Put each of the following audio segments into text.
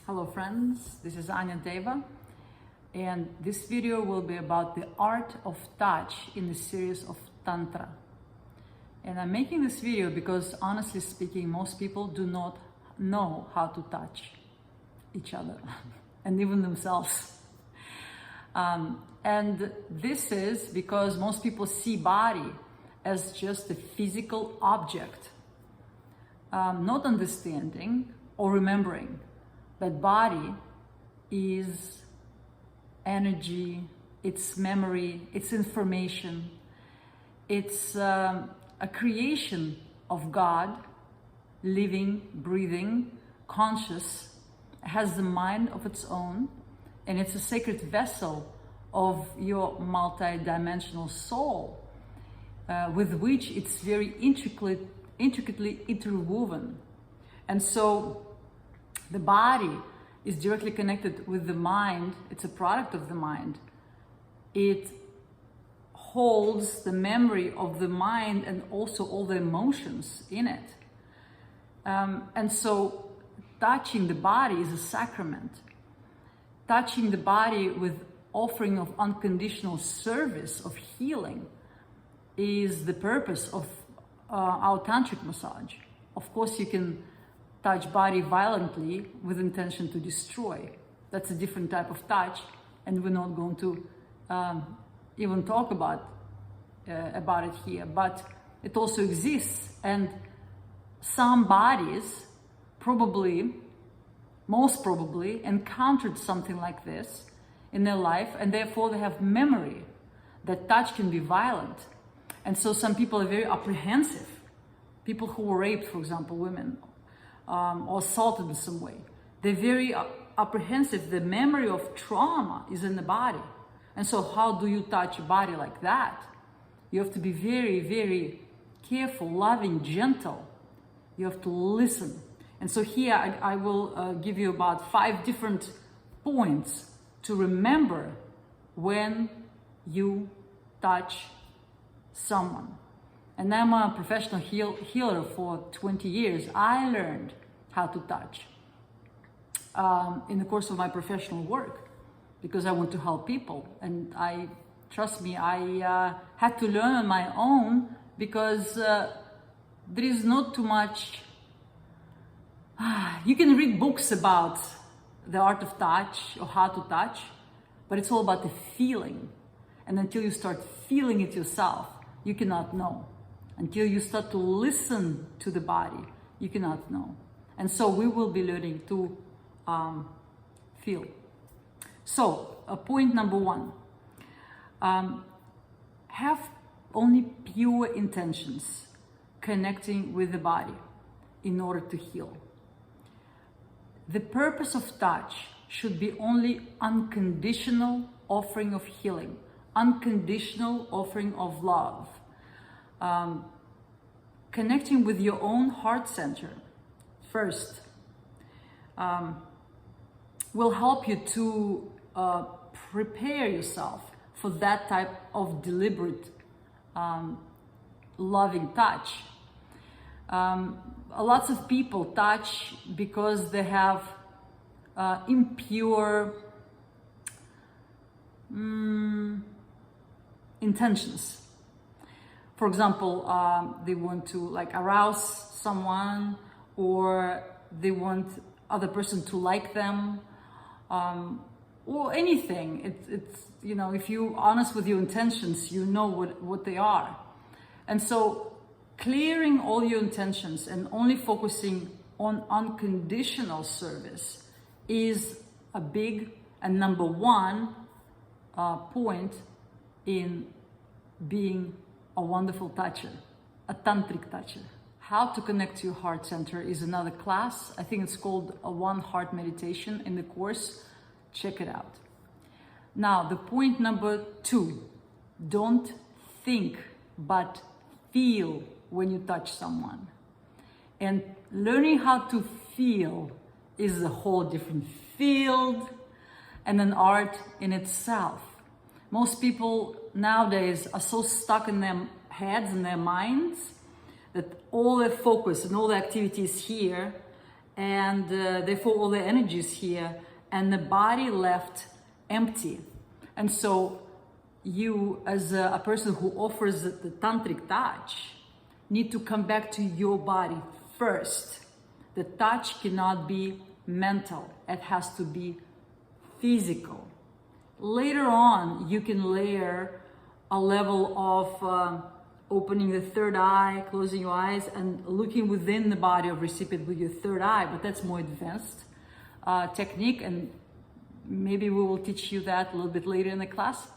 Hello friends, this is Anya Deva, and this video will be about the art of touch in the series of Tantra. And I'm making this video because honestly speaking, most people do not know how to touch each other and even themselves. And this is because most people see body as just a physical object, not understanding or remembering that body is energy, it's memory, it's information, it's a creation of God, living, breathing, conscious, has the mind of its own, and it's a sacred vessel of your multidimensional soul, with which it's very intricately interwoven. And so the body is directly connected with the mind. It's a product of the mind. It holds the memory of the mind and also all the emotions in it. And so touching the body is a sacrament. Touching the body with offering of unconditional service of healing is the purpose of our tantric massage. Of course, you can touch body violently with intention to destroy. That's a different type of touch, and we're not going to even talk about it here. But it also exists, and some bodies most probably encountered something like this in their life, and therefore they have memory that touch can be violent. And so some people are very apprehensive. People who were raped, for example, women, or assaulted in some way. They're very apprehensive. The memory of trauma is in the body. And so how do you touch a body like that? You have to be very, very careful, loving, gentle. You have to listen. And so here I will give you about 5 different points to remember when you touch someone. And I'm a professional healer for 20 years. I learned how to touch in the course of my professional work because I want to help people. And trust me, I had to learn on my own because there is not too much. You can read books about the art of touch or how to touch, but it's all about the feeling. And until you start feeling it yourself, you cannot know. Until you start to listen to the body, you cannot know. And so we will be learning to feel. So point number 1, have only pure intentions connecting with the body in order to heal. The purpose of touch should be only unconditional offering of healing, unconditional offering of love. Connecting with your own heart center first will help you to prepare yourself for that type of deliberate loving touch. Lots of people touch because they have impure intentions. For example, they want to arouse someone, or they want other person to like them, or anything. It's if you're honest with your intentions, you know what they are. And so clearing all your intentions and only focusing on unconditional service is a big and number 1 point in being a wonderful toucher, a tantric toucher. How to connect to your heart center is another class. I think it's called a 1 heart meditation in the course. Check it out. Now, the point number 2, don't think, but feel when you touch someone. And learning how to feel is a whole different field and an art in itself. Most people nowadays are so stuck in their heads and their minds that all their focus and all the activity is here, and therefore all the energy is here, and the body left empty. And so you, as a person who offers the tantric touch, need to come back to your body first. The touch cannot be mental, it has to be physical. Later on, you can layer a level of opening the third eye, closing your eyes, and looking within the body of recipient with your third eye, but that's more advanced technique, and maybe we will teach you that a little bit later in the class.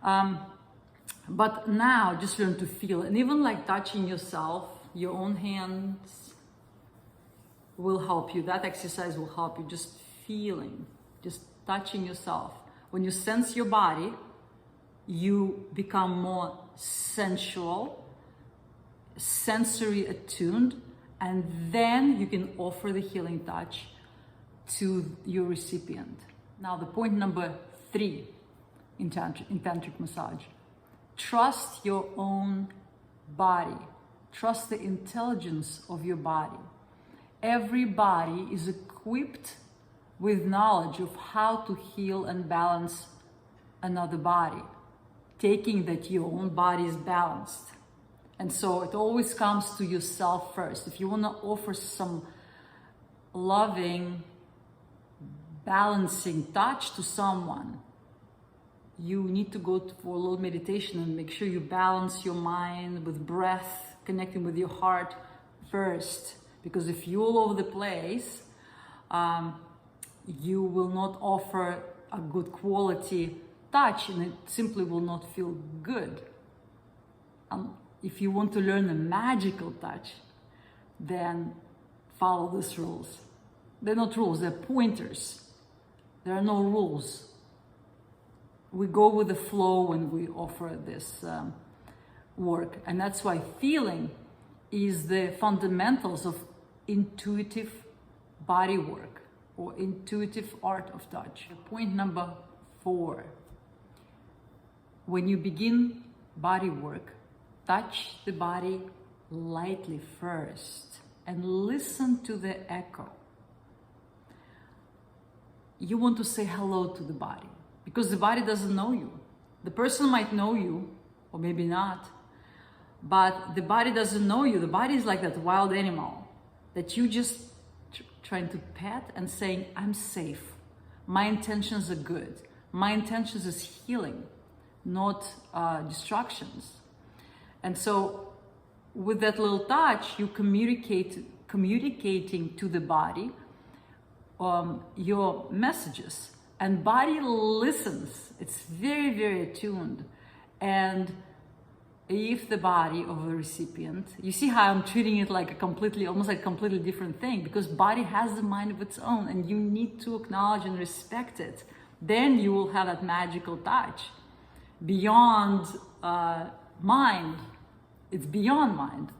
But now just learn to feel, and even like touching yourself, your own hands will help you. That exercise will help you, just feeling, just touching yourself. When you sense your body, you become more sensual, sensory attuned, and then you can offer the healing touch to your recipient. Now, the point number 3 in tantric massage: trust your own body. Trust the intelligence of your body. Every body is equipped with knowledge of how to heal and balance another body, taking that your own body is balanced. And so it always comes to yourself first. If you want to offer some loving, balancing touch to someone, you need to go for a little meditation and make sure you balance your mind with breath, connecting with your heart first. Because if you're all over the place, you will not offer a good quality touch, and it simply will not feel good. If you want to learn a magical touch, then follow these rules. They're not rules, they're pointers. There are no rules. We go with the flow when we offer this work, and that's why feeling is the fundamentals of intuitive body work or intuitive art of touch. Point number 4. When you begin body work, touch the body lightly first and listen to the echo. You want to say hello to the body because the body doesn't know you. The person might know you, or maybe not, but the body doesn't know you. The body is like that wild animal that you just trying to pet and saying, I'm safe. My intentions are good. My intentions is healing, not distractions. And so with that little touch, you communicating to the body your messages, and body listens. It's very, very attuned. And if the body of the recipient, you see how I'm treating it like almost like a completely different thing, because body has a mind of its own, and you need to acknowledge and respect it. Then you will have that magical touch beyond mind. It's beyond mind.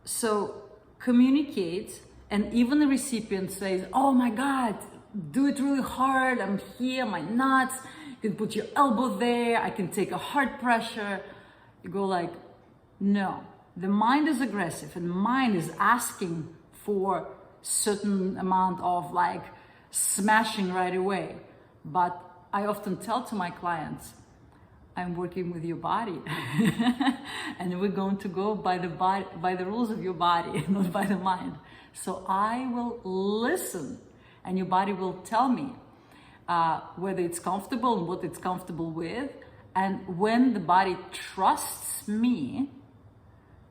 So communicate, and even the recipient says, oh my God, do it really hard, I'm here, my nuts, you can put your elbow there, I can take a heart pressure. You go like, no, the mind is aggressive, and mind is asking for certain amount of like smashing right away. But I often tell to my clients, I'm working with your body and we're going to go by the rules of your body, not by the mind. So I will listen, and your body will tell me whether it's comfortable and what it's comfortable with. And when the body trusts me,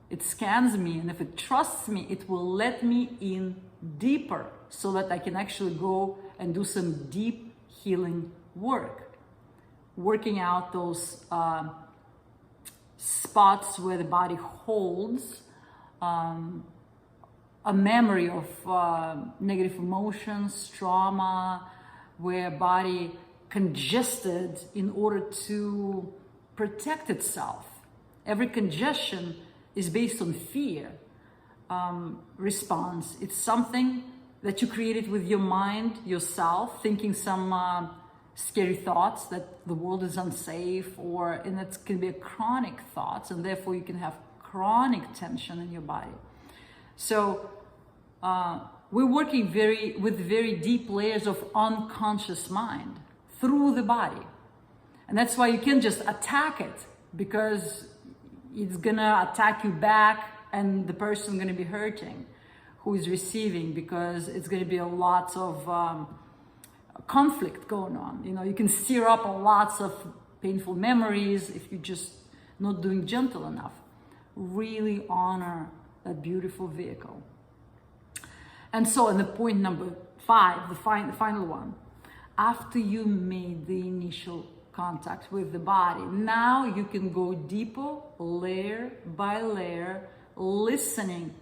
it scans me, and if it trusts me, it will let me in deeper so that I can actually go and do some deep healing work, working out those spots where the body holds a memory of negative emotions, trauma, where body congested in order to protect itself. Every congestion is based on fear response. It's something that you created with your mind, yourself, thinking some scary thoughts that the world is unsafe, and it can be a chronic thoughts, and therefore you can have chronic tension in your body. So we're working with very deep layers of unconscious mind through the body. And that's why you can't just attack it, because it's gonna attack you back and the person gonna be hurting who is receiving, because it's gonna be a lot of conflict going on. You know, you can stir up a lots of painful memories if you're just not doing gentle enough. Really honor that beautiful vehicle. And so, in the point number 5, the final one, after you made the initial contact with the body, now you can go deeper, layer by layer, listening,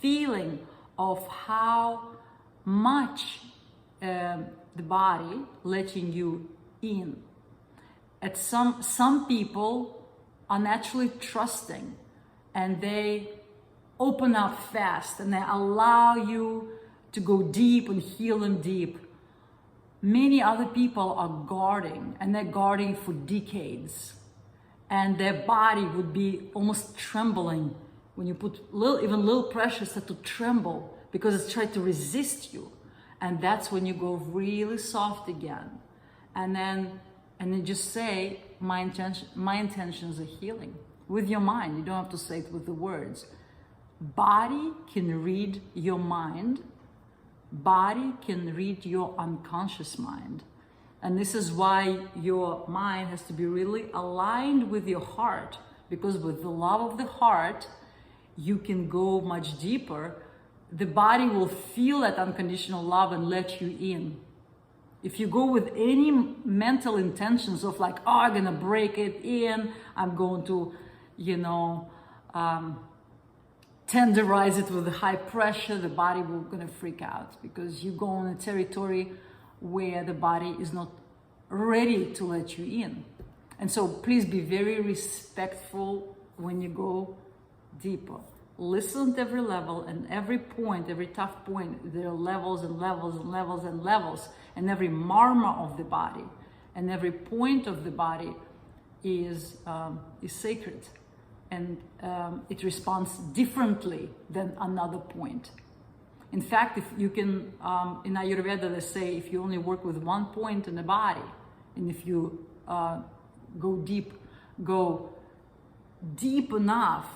feeling of how much the body letting you in. At some people are naturally trusting, and they open up fast and they allow you to go deep and heal them deep. Many other people are guarding, and they're guarding for decades, and their body would be almost trembling when you put even little pressure, start to tremble because it's trying to resist you. And that's when you go really soft again, and then just say, my intentions are healing with your mind. You don't have to say it with the words. Body can read your mind. Body can read your unconscious mind. And this is why your mind has to be really aligned with your heart, because with the love of the heart, you can go much deeper. The body will feel that unconditional love and let you in. If you go with any mental intentions of like, oh, I'm gonna break it in, I'm going to, tenderize it with high pressure, the body will gonna freak out, because you go on a territory where the body is not ready to let you in. And so please be very respectful when you go deeper. Listen to every level and every point, every tough point. There are levels and levels and levels and levels, and every marma of the body and every point of the body is sacred. And it responds differently than another point. In fact, if you can, in Ayurveda, they say if you only work with one point in the body, and if you go deep enough,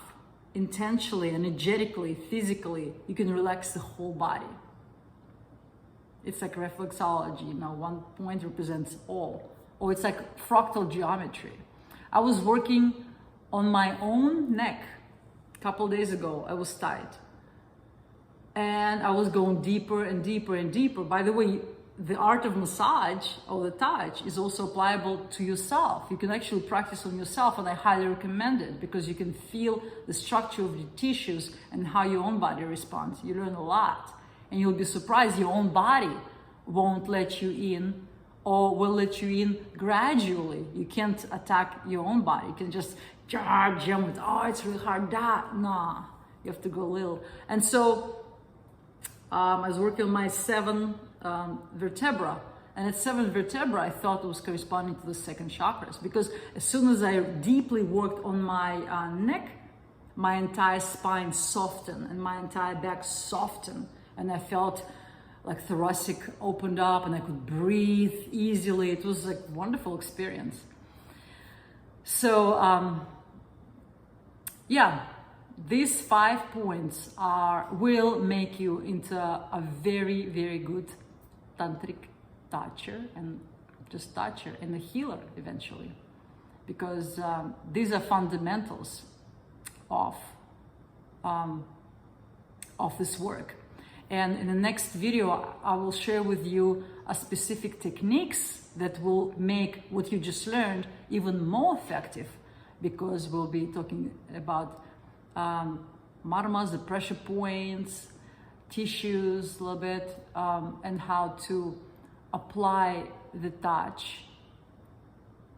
intentionally, energetically, physically, you can relax the whole body. It's like reflexology, one point represents all. Or it's like fractal geometry. I was working on my own neck a couple days ago. I was tight, and I was going deeper and deeper and deeper. By the way, the art of massage or the touch is also applicable to yourself. You can actually practice on yourself, and I highly recommend it, because you can feel the structure of your tissues and how your own body responds. You learn a lot, and you'll be surprised your own body won't let you in, or will let you in gradually. You can't attack your own body. You can just jump with, oh, it's really hard. Nah, you have to go little. And so I was working on my 7 vertebra, and at 7 vertebra, I thought it was corresponding to the 2nd chakras, because as soon as I deeply worked on my neck, my entire spine softened and my entire back softened, and I felt like thoracic opened up and I could breathe easily. It was like a wonderful experience. So these 5 points will make you into a very, very good tantric toucher, and just toucher, and a healer eventually, because these are fundamentals of this work. And in the next video, I will share with you a specific techniques that will make what you just learned even more effective, because we'll be talking about marmas, the pressure points, tissues a little bit, and how to apply the touch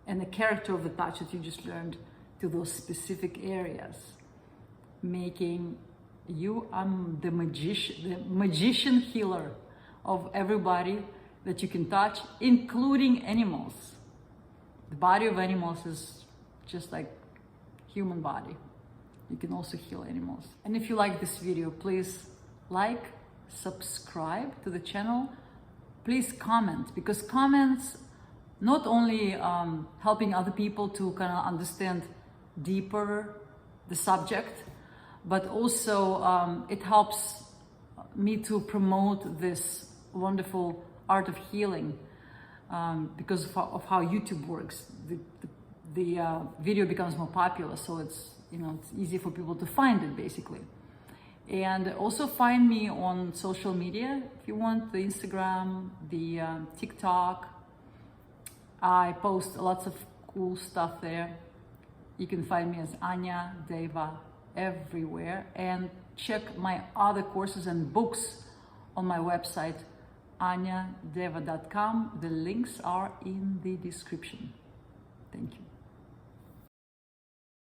and the character of the touch that you just learned to those specific areas, making you the magician healer of everybody that you can touch, including animals. The body of animals is just like human body. You can also heal animals. And if you like this video, please like, subscribe to the channel. Please comment, because comments not only helping other people to kind of understand deeper the subject, but also it helps me to promote this wonderful art of healing, because of how YouTube works. The video becomes more popular, so it's, you know, it's easy for people to find it, basically. And also find me on social media if you want, the Instagram, the TikTok. I post lots of cool stuff there. You can find me as Anya, Deva, everywhere. And check my other courses and books on my website, anyadeva.com. The links are in the description. Thank you.